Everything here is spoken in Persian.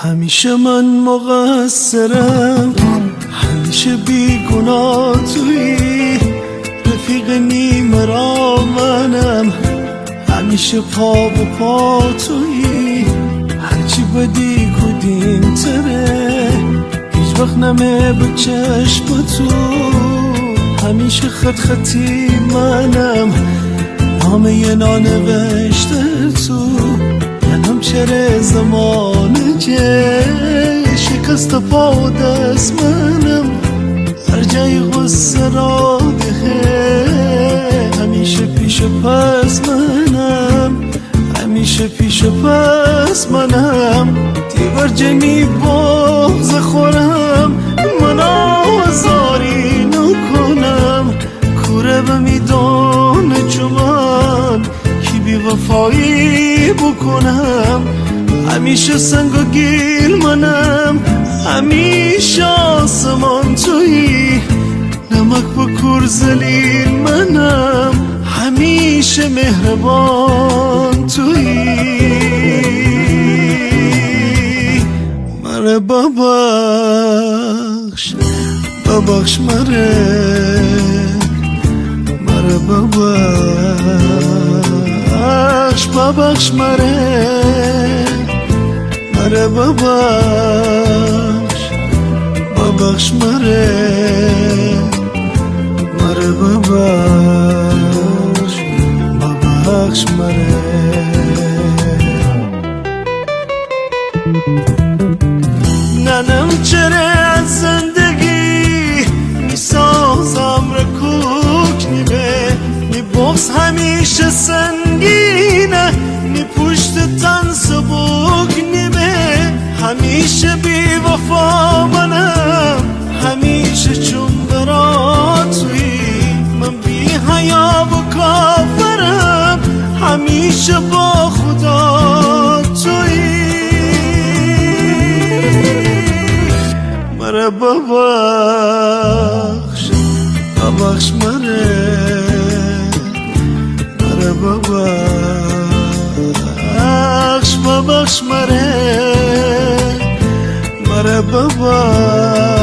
همیشه من مقصرم، همیشه بیگناه تویی، رفیق نیمه را منم، همیشه پا به پا تویی، هرچی بدی کدیم تره، هیچ وقت نمه به چشم تو، همیشه خط خطی منم، نامه نانوشته تو، یادم چره زمان جه شکست پا و دست منم، هر جای غصه را ده همیشه پیش پس منم، همیشه پیش پس منم، دیور جمی بغض خورم، من آزاری نکنم، کوره به میدان چوبان کی بی وفایی بکنم، همیشه سنگ و گیل منم، همیشه آسمان تویی، نمک بکور زلیل منم، همیشه مهربان تویی، مره ببخش ببخش مره ببخش ببخش مره ببخش ببخش مره ببخش ببخش مره. ننم چره از زندگی میسازم رکوک نیمه، می بغض همیشه سنگینه، می پشت تن سبوک نیمه، همیشه بی وفا منم، همیشه چون برا تویی، من بی حیا و کافرم، همیشه با خدا تویی، مره ببخش ببخش مره ببخش ببخش مره ببخش